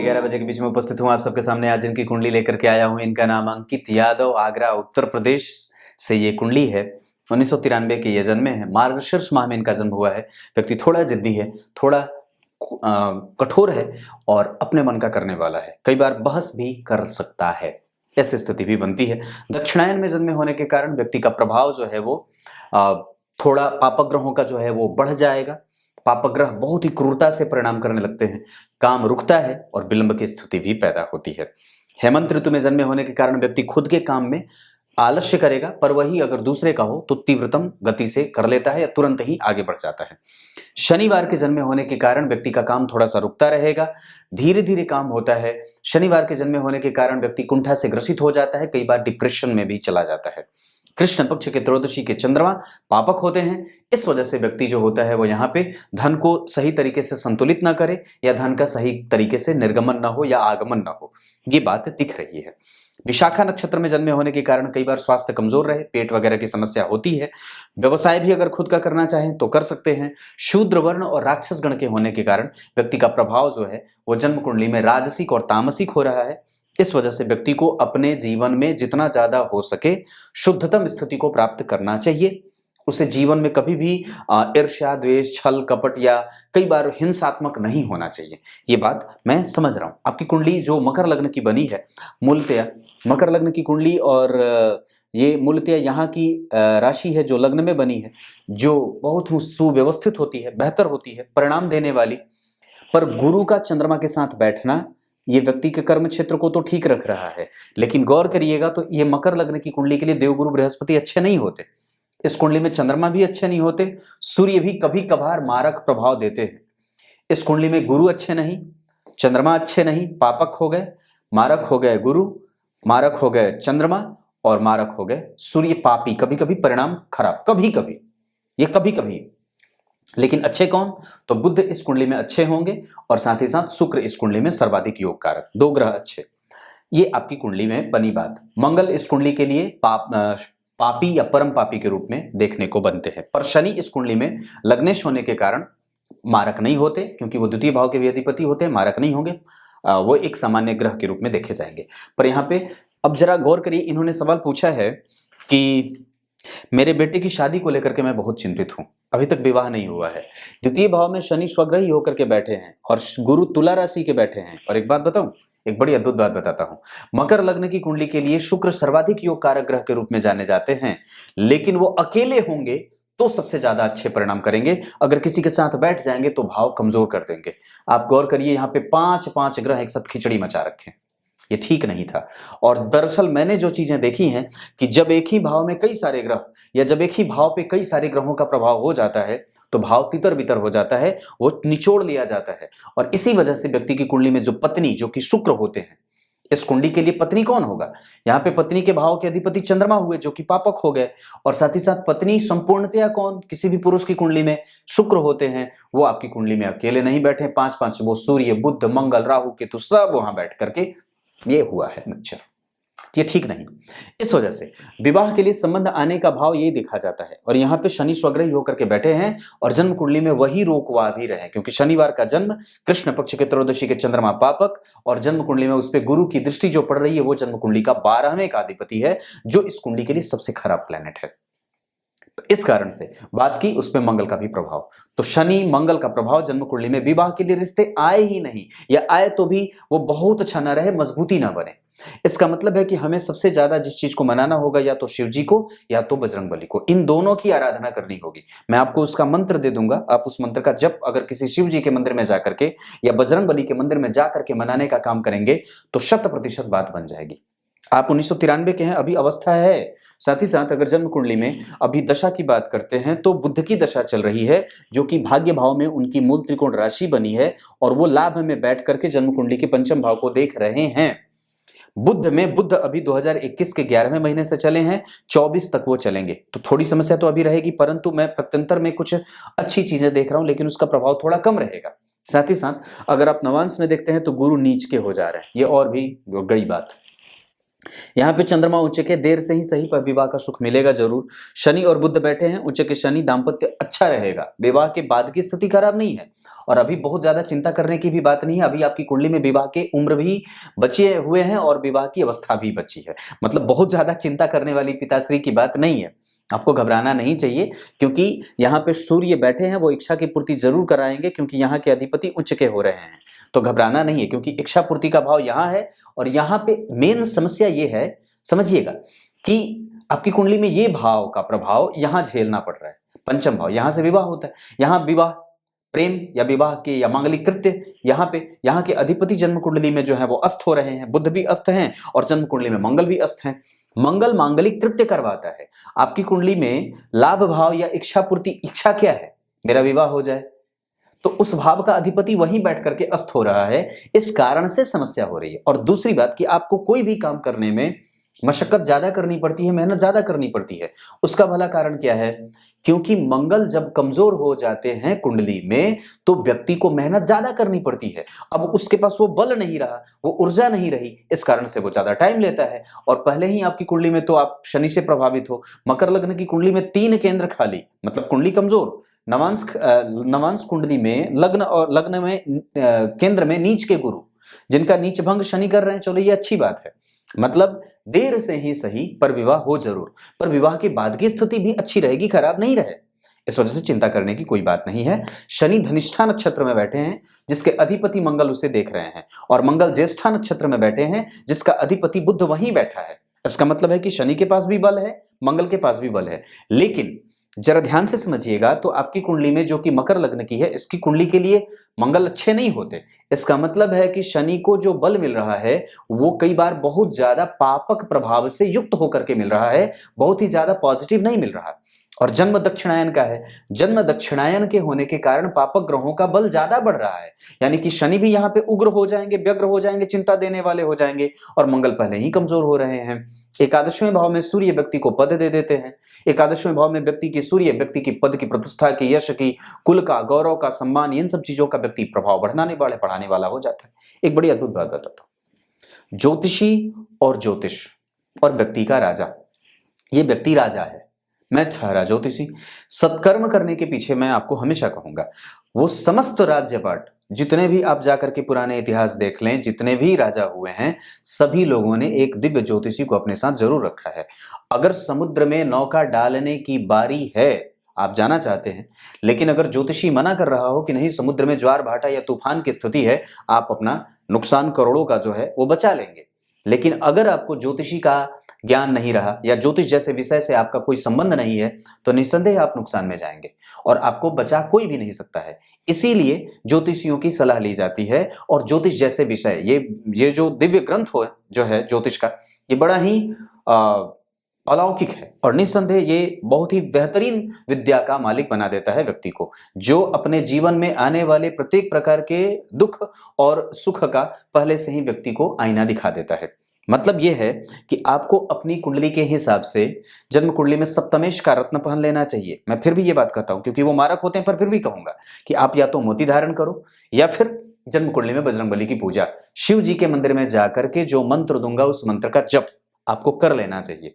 के 11 बजे के बीच में उपस्थित हूँ आप सबके सामने। आज इनकी कुंडली लेकर के आया हूँ। इनका नाम अंकित यादव, आगरा उत्तर प्रदेश से ये कुंडली है। 1993 के ये जन्मे हैं। मार्गशीर्ष माह में इनका जन्म हुआ है। व्यक्ति थोड़ा जिद्दी है, थोड़ा कठोर है और अपने मन का करने वाला है। कई बार बहस भी कर सकता है, ऐसी स्थिति भी बनती है। दक्षिणायन में जन्मे होने के कारण व्यक्ति का प्रभाव जो है वो थोड़ा पापग्रहों का जो है वो बढ़ जाएगा। पापग्रह बहुत ही क्रूरता से परिणाम करने लगते हैं, काम रुकता है और विलंब की स्थिति भी पैदा होती है। हेमंत ऋतु में जन्मे होने के कारण व्यक्ति खुद के काम में आलस्य करेगा, पर वही अगर दूसरे का हो तो तीव्रतम गति से कर लेता है या तुरंत ही आगे बढ़ जाता है। शनिवार के जन्मे होने के कारण व्यक्ति का काम थोड़ा सा रुकता रहेगा, धीरे धीरे काम होता है। शनिवार के जन्मे होने के कारण व्यक्ति कुंठा से ग्रसित हो जाता है, कई बार डिप्रेशन में भी चला जाता है। कृष्ण पक्ष के त्रयोदशी के चंद्रमा पापक होते हैं। इस वजह से व्यक्ति जो होता है वो यहाँ पे धन को सही तरीके से संतुलित ना करे या धन का सही तरीके से निर्गमन ना हो या आगमन ना हो, ये बात दिख रही है। विशाखा नक्षत्र में जन्मे होने के कारण कई बार स्वास्थ्य कमजोर रहे, पेट वगैरह की समस्या होती है। व्यवसाय भी अगर खुद का करना चाहें तो कर सकते हैं। शूद्र वर्ण और राक्षस गण के होने के कारण व्यक्ति का प्रभाव जो है वो जन्म कुंडली में राजसिक और तामसिक हो रहा है। इस वजह से व्यक्ति को अपने जीवन में जितना ज्यादा हो सके शुद्धतम स्थिति को प्राप्त करना चाहिए। उसे जीवन में कभी भी ईर्ष्या, द्वेष, छल, कपट या कई बार हिंसात्मक नहीं होना चाहिए। ये बात मैं समझ रहा हूं। आपकी कुंडली जो मकर लग्न की बनी है, मूलतया मकर लग्न की कुंडली, और ये मूलतया यहाँ की राशि है जो लग्न में बनी है, जो बहुत ही सुव्यवस्थित होती है, बेहतर होती है, परिणाम देने वाली। पर गुरु का चंद्रमा के साथ बैठना ये व्यक्ति के कर्म क्षेत्र को तो ठीक रख रहा है, लेकिन गौर करिएगा तो ये मकर लग्न की कुंडली के लिए देवगुरु बृहस्पति अच्छे नहीं होते। इस कुंडली में चंद्रमा भी अच्छे नहीं होते, सूर्य भी कभी कभार मारक प्रभाव देते हैं। इस कुंडली में गुरु अच्छे नहीं, चंद्रमा अच्छे नहीं, पापक हो गए, मारक हो गए गुरु, मारक हो गए चंद्रमा और मारक हो गए सूर्य। पापी, कभी कभी परिणाम खराब, कभी कभी, ये कभी कभी। लेकिन अच्छे कौन? तो बुध इस कुंडली में अच्छे होंगे और साथ ही साथ शुक्र इस कुंडली में सर्वाधिक योग कारक, दो ग्रह अच्छे। ये आपकी कुंडली में बनी बात। मंगल इस कुंडली के लिए पापी या परम पापी के रूप में देखने को बनते हैं। पर शनि इस कुंडली में लग्नेश होने के कारण मारक नहीं होते, क्योंकि वो द्वितीय भाव के भी अधिपति होते हैं, मारक नहीं होंगे, वो एक सामान्य ग्रह के रूप में देखे जाएंगे। पर यहाँ पे अब जरा गौर करिए, इन्होंने सवाल पूछा है कि मेरे बेटे की शादी को लेकर के मैं बहुत चिंतित हूं, अभी तक विवाह नहीं हुआ है। द्वितीय भाव में शनि स्वग्रही होकर के बैठे हैं और गुरु तुला राशि के बैठे हैं। और एक बात बताऊं, एक बड़ी अद्भुत बात बताता हूं। मकर लग्न की कुंडली के लिए शुक्र सर्वाधिक योग कारक ग्रह के रूप में जाने जाते हैं, लेकिन वो अकेले होंगे तो सबसे ज्यादा अच्छे परिणाम करेंगे। अगर किसी के साथ बैठ जाएंगे तो भाव कमजोर कर देंगे। आप गौर करिए, यहाँ पे पांच ग्रह एक साथ खिचड़ी मचा रखे हैं, ये ठीक नहीं था। और दरअसल मैंने जो चीजें देखी हैं कि जब एक ही भाव में कई सारे ग्रह या जब एक ही भाव पे कई सारे ग्रहों का प्रभाव हो जाता है तो भाव तितर बितर हो जाता है, वो निचोड़ लिया जाता है। और इसी वजह से व्यक्ति की कुंडली में जो पत्नी, जो कि शुक्र होते हैं, इस कुंडली के लिए पत्नी कौन होगा? यहाँ पे पत्नी के भाव के अधिपति चंद्रमा हुए जो कि पापक हो गए। और साथ ही साथ पत्नी संपूर्णतया कौन? किसी भी पुरुष की कुंडली में शुक्र होते हैं। वो आपकी कुंडली में अकेले नहीं बैठे, पांच वो सूर्य, बुध, मंगल, राहु, केतु सब वहां बैठ करके ये हुआ है मिक्सचर। ये ठीक नहीं। इस वजह से विवाह के लिए संबंध आने का भाव ये देखा जाता है। और यहाँ पे शनि स्वग्रही होकर के बैठे हैं और जन्म कुंडली में वही रोकवा भी रहे, क्योंकि शनिवार का जन्म, कृष्ण पक्ष के त्रयोदशी के चंद्रमा पापक, और जन्म कुंडली में उस पर गुरु की दृष्टि जो पड़ रही है वो जन्म कुंडली का 12वें का अधिपति है, जो इस कुंडली के लिए सबसे खराब प्लेनेट है। तो इस कारण से बात की उस पर मंगल का भी प्रभाव। तो शनि मंगल का प्रभाव जन्म कुंडली में विवाह के लिए रिश्ते आए ही नहीं, या आए तो भी वो बहुत अच्छा ना रहे, मजबूती ना बने। इसका मतलब है कि हमें सबसे ज्यादा जिस चीज को मनाना होगा या तो शिव जी को या तो बजरंगबली को, इन दोनों की आराधना करनी होगी। मैं आपको उसका मंत्र दे दूंगा, आप उस मंत्र का जप अगर किसी शिव जी के मंदिर में जाकर के या बजरंगबली के मंदिर में जाकर के मनाने का काम करेंगे तो 100% बात बन जाएगी। आप 1993 के हैं, अभी अवस्था है। साथ ही साथ अगर जन्म कुंडली में अभी दशा की बात करते हैं तो बुध की दशा चल रही है, जो कि भाग्य भाव में उनकी मूल त्रिकोण राशि बनी है और वो लाभ में बैठ करके जन्म कुंडली के पंचम भाव को देख रहे हैं। बुध अभी 2021 के 11वें महीने से चले हैं, 24 तक वो चलेंगे। तो थोड़ी समस्या तो अभी रहेगी, परंतु मैं प्रत्यंतर में कुछ अच्छी चीजें देख रहा हूं, लेकिन उसका प्रभाव थोड़ा कम रहेगा। साथ ही साथ अगर आप नवांश में देखते हैं तो गुरु नीच के हो जा रहे हैं, ये और भी बड़ी बात। यहाँ पे चंद्रमा उच्च के देर से ही सही पर विवाह का सुख मिलेगा जरूर। शनि और बुध बैठे हैं उच्च के शनि, दाम्पत्य अच्छा रहेगा, विवाह के बाद की स्थिति खराब नहीं है और अभी बहुत ज्यादा चिंता करने की भी बात नहीं है। अभी आपकी कुंडली में विवाह के उम्र भी बचे हुए हैं और विवाह की अवस्था भी बची है, मतलब बहुत ज्यादा चिंता करने वाली पिताश्री की बात नहीं है। आपको घबराना नहीं चाहिए क्योंकि यहाँ पे सूर्य बैठे हैं, वो इच्छा की पूर्ति जरूर कराएंगे क्योंकि यहाँ के अधिपति उच्च के हो रहे हैं। तो घबराना नहीं है क्योंकि इच्छा पूर्ति का भाव यहाँ है। और यहाँ पे मेन समस्या ये है, समझिएगा, कि आपकी कुंडली में ये भाव का प्रभाव यहाँ झेलना पड़ रहा है। पंचम भाव, यहाँ से विवाह होता है, यहाँ विवाह, प्रेम या विवाह के या मांगलिक कृत्य, यहाँ के अधिपति जन्म कुंडली में जो है वो अस्त हो रहे हैं, बुध भी अस्त हैं और जन्म कुंडली में मंगल भी अस्त हैं। मंगल मांगलिक कृत्य करवाता है। आपकी कुंडली में लाभ भाव या इच्छा पूर्ति, इच्छा क्या है, मेरा विवाह हो जाए, तो उस भाव का अधिपति वहीं बैठ करके अस्त हो रहा है, इस कारण से समस्या हो रही है। और दूसरी बात कि आपको कोई भी काम करने में मशक्कत ज्यादा करनी पड़ती है, मेहनत ज्यादा करनी पड़ती है। उसका भला कारण क्या है, क्योंकि मंगल जब कमजोर हो जाते हैं कुंडली में तो व्यक्ति को मेहनत ज्यादा करनी पड़ती है। अब उसके पास वो बल नहीं रहा, वो ऊर्जा नहीं रही, इस कारण से वो ज्यादा टाइम लेता है। और पहले ही आपकी कुंडली में तो आप शनि से प्रभावित हो, मकर लग्न की कुंडली में 3 केंद्र खाली, मतलब कुंडली कमजोर। नवांश कुंडली में लग्न में केंद्र में नीच के गुरु, जिनका नीच भंग शनि कर रहे हैं, चलो ये अच्छी बात है, मतलब देर से ही सही पर विवाह हो जरूर, पर विवाह के बाद की स्थिति भी अच्छी रहेगी, खराब नहीं रहे, इस वजह से चिंता करने की कोई बात नहीं है। शनि धनिष्ठा नक्षत्र में बैठे हैं जिसके अधिपति मंगल उसे देख रहे हैं, और मंगल ज्येष्ठा नक्षत्र में बैठे हैं जिसका अधिपति बुध वहीं बैठा है। इसका मतलब है कि शनि के पास भी बल है, मंगल के पास भी बल है। लेकिन जरा ध्यान से समझिएगा, तो आपकी कुंडली में जो कि मकर लग्न की है, इसकी कुंडली के लिए मंगल अच्छे नहीं होते। इसका मतलब है कि शनि को जो बल मिल रहा है वो कई बार बहुत ज्यादा पापक प्रभाव से युक्त होकर के मिल रहा है, बहुत ही ज्यादा पॉजिटिव नहीं मिल रहा। और जन्म दक्षिणायन का है, जन्म दक्षिणायन के होने के कारण पापक ग्रहों का बल ज्यादा बढ़ रहा है, यानी कि शनि भी यहाँ पे उग्र हो जाएंगे, व्यग्र हो जाएंगे, चिंता देने वाले हो जाएंगे, और मंगल पहले ही कमजोर हो रहे हैं। एकादशवें भाव में सूर्य व्यक्ति को पद दे देते हैं। एकादशवें भाव में व्यक्ति की सूर्य व्यक्ति की पद की, प्रतिष्ठा की, यश की, कुल का, गौरव का, सम्मान, इन सब चीजों का व्यक्ति प्रभाव बढ़ाने वाला हो जाता है। एक बड़ी अद्भुत बात बताता हूं, ज्योतिषी और ज्योतिष और व्यक्ति का राजा, ये व्यक्ति राजा है, मैं ठहरा ज्योतिषी। सत्कर्म करने के पीछे मैं आपको हमेशा कहूंगा, वो समस्त राज्यपाट, जितने भी आप जाकर के पुराने इतिहास देख लें, जितने भी राजा हुए हैं, सभी लोगों ने एक दिव्य ज्योतिषी को अपने साथ जरूर रखा है। अगर समुद्र में नौका डालने की बारी है, आप जाना चाहते हैं, लेकिन अगर ज्योतिषी मना कर रहा हो कि नहीं, समुद्र में ज्वार भाटा या तूफान की स्थिति है, आप अपना नुकसान करोड़ों का जो है वो बचा लेंगे। लेकिन अगर आपको ज्योतिषी का ज्ञान नहीं रहा या ज्योतिष जैसे विषय से आपका कोई संबंध नहीं है, तो निस्संदेह आप नुकसान में जाएंगे और आपको बचा कोई भी नहीं सकता है। इसीलिए ज्योतिषियों की सलाह ली जाती है। और ज्योतिष जैसे विषय, ये जो दिव्य ग्रंथ हो जो है ज्योतिष का, ये बड़ा ही अलौकिक है और निस्संदेह ये बहुत ही बेहतरीन विद्या का मालिक बना देता है व्यक्ति को, जो अपने जीवन में आने वाले प्रत्येक प्रकार के दुख और सुख का पहले से ही व्यक्ति को आईना दिखा देता है। मतलब यह है कि आपको अपनी कुंडली के हिसाब से जन्म कुंडली में सप्तमेश का रत्न पहन लेना चाहिए। मैं फिर भी ये बात कहता हूं क्योंकि वो मारक होते हैं, पर फिर भी कहूंगा कि आप या तो मोती धारण करो या फिर जन्म कुंडली में बजरंगबली की पूजा, शिव जी के मंदिर में जाकर के जो मंत्र दूंगा उस मंत्र का जप आपको कर लेना चाहिए।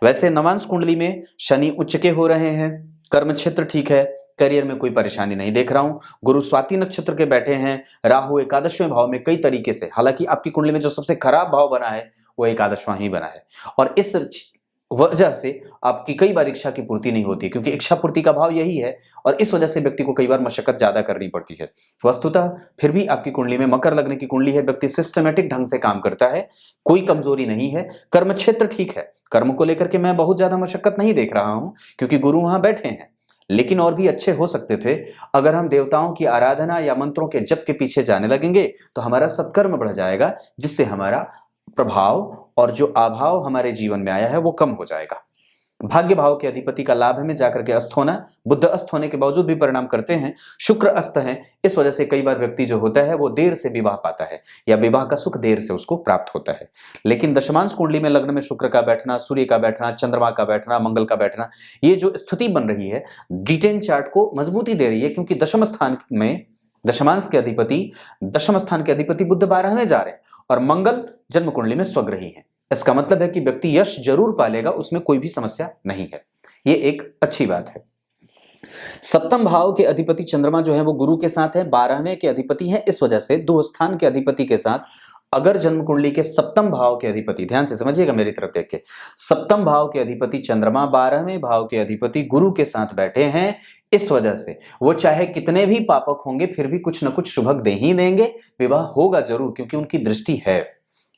वैसे नवांश कुंडली में शनि उच्च के हो रहे हैं, कर्म क्षेत्र ठीक है, करियर में कोई परेशानी नहीं देख रहा हूं। गुरु स्वाति नक्षत्र के बैठे हैं, राहु एकादशवें भाव में कई तरीके से, हालांकि आपकी कुंडली में जो सबसे खराब भाव बना है वो एकादशवां ही बना है, और इस वजह से आपकी कई बार इच्छा की पूर्ति नहीं होती, क्योंकि इच्छा पूर्ति का भाव यही है, और इस वजह से व्यक्ति को कई बार मशक्कत ज्यादा करनी पड़ती है। वस्तुतः फिर भी आपकी कुंडली में मकर लग्न की कुंडली है, व्यक्ति सिस्टमेटिक ढंग से काम करता है, कोई कमजोरी नहीं है, कर्म क्षेत्र ठीक है, कर्म को लेकर के मैं बहुत ज्यादा मशक्कत नहीं देख रहा हूं क्योंकि गुरु वहां बैठे हैं, लेकिन और भी अच्छे हो सकते थे। अगर हम देवताओं की आराधना या मंत्रों के जप के पीछे जाने लगेंगे तो हमारा सत्कर्म बढ़ जाएगा, जिससे हमारा प्रभाव और जो अभाव हमारे जीवन में आया है वो कम हो जाएगा। भाग्य भाव के अधिपति का लाभ में जाकर के अस्त होना, बुध अस्त होने के बावजूद भी परिणाम करते हैं, शुक्र अस्त है, इस वजह से कई बार व्यक्ति जो होता है वो देर से विवाह पाता है या विवाह का सुख देर से उसको प्राप्त होता है। लेकिन दशमांश कुंडली में लग्न में शुक्र का बैठना, सूर्य का बैठना, चंद्रमा का बैठना, मंगल का बैठना, ये जो स्थिति बन रही है D10 चार्ट को मजबूती दे रही है, क्योंकि दशम स्थान में दशमांश के अधिपति, दशम स्थान के अधिपति बुध 12वें जा रहे हैं और मंगल जन्म कुंडली में स्वग्रही है। इसका मतलब है कि व्यक्ति यश जरूर पालेगा, उसमें कोई भी समस्या नहीं है। ये एक अच्छी बात है। सप्तम भाव के अधिपति चंद्रमा जो है वो गुरु के साथ है, 12वें के अधिपति हैं, इस वजह से दो स्थान के अधिपति के साथ अगर जन्म कुंडली के सप्तम भाव के अधिपति, ध्यान से समझिएगा मेरी तरफ देख के, सप्तम भाव के अधिपति चंद्रमा 12वें भाव के अधिपति गुरु के साथ बैठे हैं, इस वजह से वो चाहे कितने भी पापक होंगे फिर भी कुछ न कुछ शुभक दे ही देंगे, विवाह होगा जरूर, क्योंकि उनकी दृष्टि है।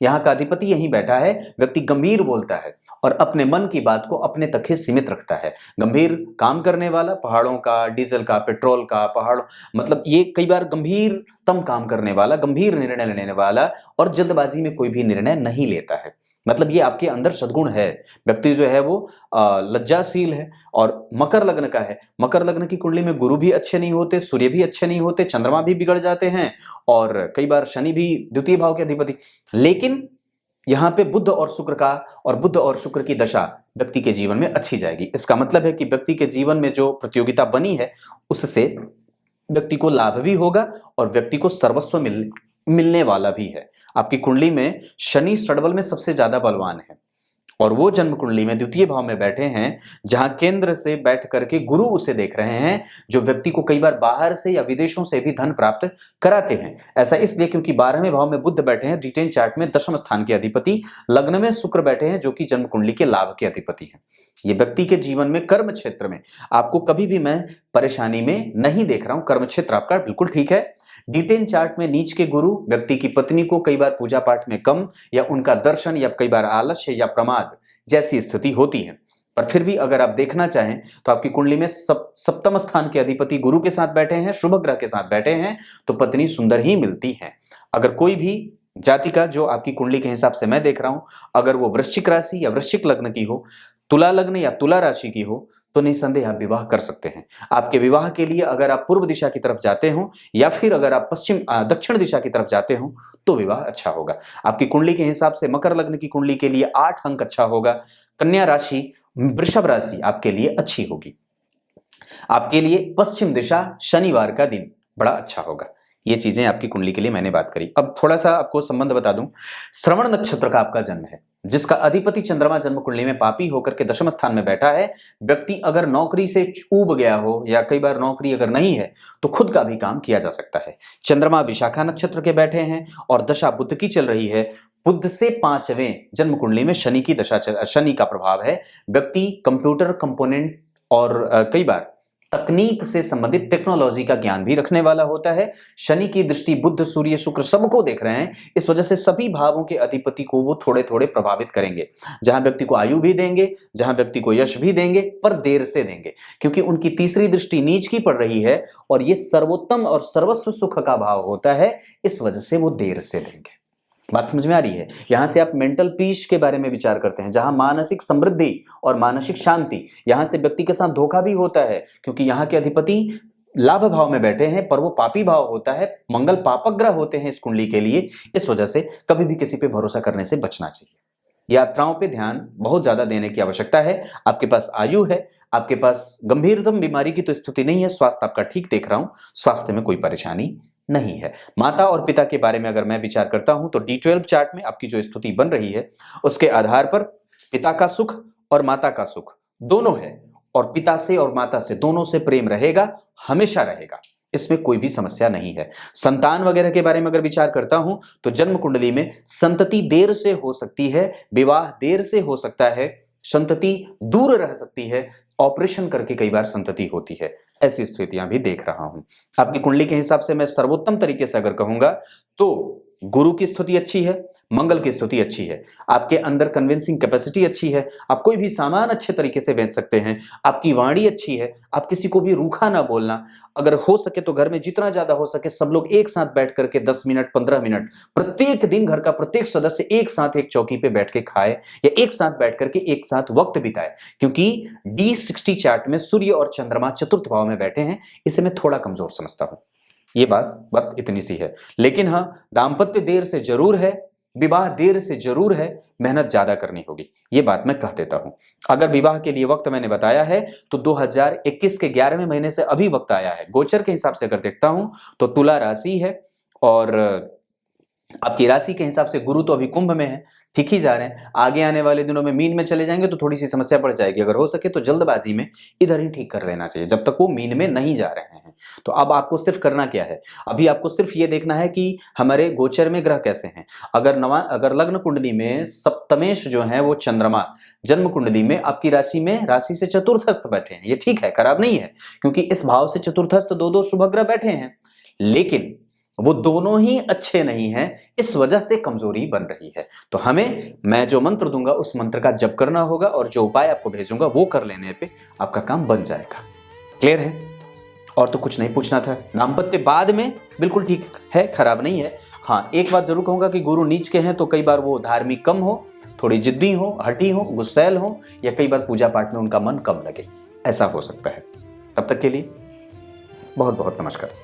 यहाँ का अधिपति यहीं बैठा है। व्यक्ति गंभीर बोलता है और अपने मन की बात को अपने तक ही सीमित रखता है। गंभीर काम करने वाला, पहाड़ों का, डीजल का, पेट्रोल का, पहाड़, मतलब ये कई बार गंभीरतम काम करने वाला, गंभीर निर्णय लेने वाला और जल्दबाजी में कोई भी निर्णय नहीं लेता है। मतलब ये आपके अंदर सद्गुण है। व्यक्ति जो है वो लज्जाशील है और मकर लग्न का है। मकर लग्न की कुंडली में गुरु भी अच्छे नहीं होते, सूर्य भी अच्छे नहीं होते, चंद्रमा भी बिगड़ जाते हैं और कई बार शनि भी द्वितीय भाव के अधिपति। लेकिन यहाँ पे बुध और शुक्र की दशा व्यक्ति के जीवन में अच्छी जाएगी। इसका मतलब है कि व्यक्ति के जीवन में जो प्रतियोगिता बनी है उससे व्यक्ति को लाभ भी होगा और व्यक्ति को सर्वस्व मिलने वाला भी है। आपकी कुंडली में शनि षड्बल में सबसे ज्यादा बलवान है और वो जन्म कुंडली में द्वितीय भाव में बैठे हैं, जहां केंद्र से बैठ करके गुरु उसे देख रहे हैं, जो व्यक्ति को कई बार बाहर से या विदेशों से भी धन प्राप्त कराते हैं। ऐसा इसलिए क्योंकि 12वें भाव में बुध बैठे हैं, डिटेन चार्ट में दशम स्थान के अधिपति, लग्न में शुक्र बैठे हैं जो कि जन्म कुंडली के लाभ के अधिपति हैं। ये व्यक्ति के जीवन में कर्म क्षेत्र में आपको कभी भी मैं परेशानी में नहीं देख रहा हूं। कर्म क्षेत्र आपका बिल्कुल ठीक है। डिटेन चार्ट में नीच के गुरु व्यक्ति की पत्नी को कई बार पूजा पाठ में कम या उनका दर्शन या कई बार आलस्य या प्रमाद जैसी स्थिति होती है। पर फिर भी अगर आप देखना चाहें तो आपकी कुंडली में सप्तम स्थान के अधिपति गुरु के साथ बैठे हैं, शुभ ग्रह के साथ बैठे हैं, तो पत्नी सुंदर ही मिलती है। अगर कोई भी जाति का जो आपकी कुंडली के हिसाब से मैं देख रहा हूं, अगर वो वृश्चिक राशि या वृश्चिक लग्न की हो, तुला लग्न या तुला राशि की हो, तो निसंदेह आप विवाह कर सकते हैं। आपके विवाह के लिए अगर आप पूर्व दिशा की तरफ जाते हो या फिर अगर आप दक्षिण दिशा की तरफ जाते हो तो विवाह अच्छा होगा। आपकी कुंडली के हिसाब से मकर लग्न की कुंडली के लिए 8 अंक अच्छा होगा। कन्या राशि, वृषभ राशि आपके लिए अच्छी होगी। आपके लिए पश्चिम दिशा, शनिवार का दिन बड़ा अच्छा होगा। ये चीजें आपकी कुंडली के लिए मैंने बात करी। अब थोड़ा सा आपको संबंध बता दूं। श्रवण नक्षत्र का आपका जन्म है, जिसका अधिपति चंद्रमा जन्म कुंडली में पापी होकर के दशम स्थान में बैठा है। व्यक्ति अगर नौकरी से ऊब गया हो या कई बार नौकरी अगर नहीं है तो खुद का भी काम किया जा सकता है। चंद्रमा विशाखा नक्षत्र के बैठे हैं और दशा बुध की चल रही है। बुध से 5वें जन्म कुंडली में शनि की दशा, शनि का प्रभाव है। व्यक्ति कंप्यूटर कंपोनेंट और कई बार तकनीक से संबंधित टेक्नोलॉजी का ज्ञान भी रखने वाला होता है। शनि की दृष्टि बुध, सूर्य, शुक्र सबको देख रहे हैं, इस वजह से सभी भावों के अधिपति को वो थोड़े थोड़े प्रभावित करेंगे। जहां व्यक्ति को आयु भी देंगे, जहां व्यक्ति को यश भी देंगे, पर देर से देंगे, क्योंकि उनकी तीसरी दृष्टि नीच की पड़ रही है और ये सर्वोत्तम और सर्वस्व सुख का भाव होता है, इस वजह से वो देर से देंगे। बात समझ में आ रही है? यहां से आप मेंटल पीस के बारे में विचार करते हैं, जहां मानसिक समृद्धि और मानसिक शांति, यहां से व्यक्ति के साथ धोखा भी होता है, क्योंकि यहां के अधिपति लाभ भाव में बैठे हैं पर वो पापी भाव होता है। मंगल पापक ग्रह होते हैं इस कुंडली के लिए, इस वजह से कभी भी किसी पे भरोसा करने से बचना चाहिए। यात्राओं पे ध्यान बहुत ज्यादा देने की आवश्यकता है। आपके पास आयु है, आपके पास गंभीरतम बीमारी की तो स्थिति नहीं है, स्वास्थ्य आपका ठीक देख रहा हूं, स्वास्थ्य में कोई परेशानी नहीं है। माता और पिता के बारे में अगर मैं विचार करता हूं तो D12 चार्ट में आपकी जो स्थिति बन रही है उसके आधार पर पिता का सुख और माता का सुख दोनों है, और पिता से और माता से दोनों से प्रेम रहेगा, हमेशा रहेगा, इसमें कोई भी समस्या नहीं है। संतान वगैरह के बारे में अगर विचार करता हूं तो जन्म कुंडली में संतति देर से हो सकती है, विवाह देर से हो सकता है, संतति दूर रह सकती है, ऑपरेशन करके कई बार संतति होती है, ऐसी स्थितियां भी देख रहा हूं। आपकी कुंडली के हिसाब से मैं सर्वोत्तम तरीके से अगर कहूंगा तो गुरु की स्थिति अच्छी है, मंगल की स्थिति अच्छी है, आपके अंदर कन्विंसिंग कैपेसिटी अच्छी है, आप कोई भी सामान अच्छे तरीके से बेच सकते हैं, आपकी वाणी अच्छी है, आप किसी को भी रूखा ना बोलना। अगर हो सके तो घर में जितना ज्यादा हो सके सब लोग एक साथ बैठ करके 10 मिनट 15 मिनट प्रत्येक दिन घर का प्रत्येक सदस्य एक साथ एक चौकी पे बैठ के खाए या एक साथ बैठ करके एक साथ वक्त बिताए, क्योंकि D60 चार्ट में सूर्य और चंद्रमा चतुर्थ भाव में बैठे हैं, इसे मैं थोड़ा कमजोर समझता हूं। ये बात इतनी सी है। लेकिन हाँ, दाम्पत्य देर से जरूर है, विवाह देर से जरूर है, मेहनत ज्यादा करनी होगी, ये बात मैं कह देता हूं। अगर विवाह के लिए वक्त मैंने बताया है तो 2021 के 11वें महीने से अभी वक्त आया है। गोचर के हिसाब से अगर देखता हूं तो तुला राशि है और आपकी राशि के हिसाब से गुरु तो अभी कुंभ में है, ठीक ही जा रहे हैं, आगे आने वाले दिनों में मीन में चले जाएंगे तो थोड़ी सी समस्या पड़ जाएगी। अगर हो सके तो जल्दबाजी में इधर ही ठीक कर लेना चाहिए जब तक वो मीन में नहीं जा रहे हैं। तो अब आपको सिर्फ करना क्या है, अभी आपको सिर्फ ये देखना है कि हमारे गोचर में ग्रह कैसे हैं। अगर लग्न कुंडली में सप्तमेश जो है वो चंद्रमा जन्म कुंडली में आपकी राशि में राशि से चतुर्थस्थ बैठे हैं, ये ठीक है, खराब नहीं है, क्योंकि इस भाव से चतुर्थस्थ दो शुभ ग्रह बैठे हैं, लेकिन वो दोनों ही अच्छे नहीं हैं, इस वजह से कमजोरी बन रही है। तो मैं जो मंत्र दूंगा उस मंत्र का जप करना होगा और जो उपाय आपको भेजूंगा वो कर लेने पे आपका काम बन जाएगा। क्लियर है? और तो कुछ नहीं पूछना था। दाम्पत्य बाद में बिल्कुल ठीक है, खराब नहीं है। हाँ, एक बात जरूर कहूंगा कि गुरु नीच के हैं तो कई बार वो धार्मिक कम हो, थोड़ी जिद्दी हो, हठी हो, गुस्सैल हो, या कई बार पूजा पाठ में उनका मन कम लगे, ऐसा हो सकता है। तब तक के लिए बहुत बहुत नमस्कार।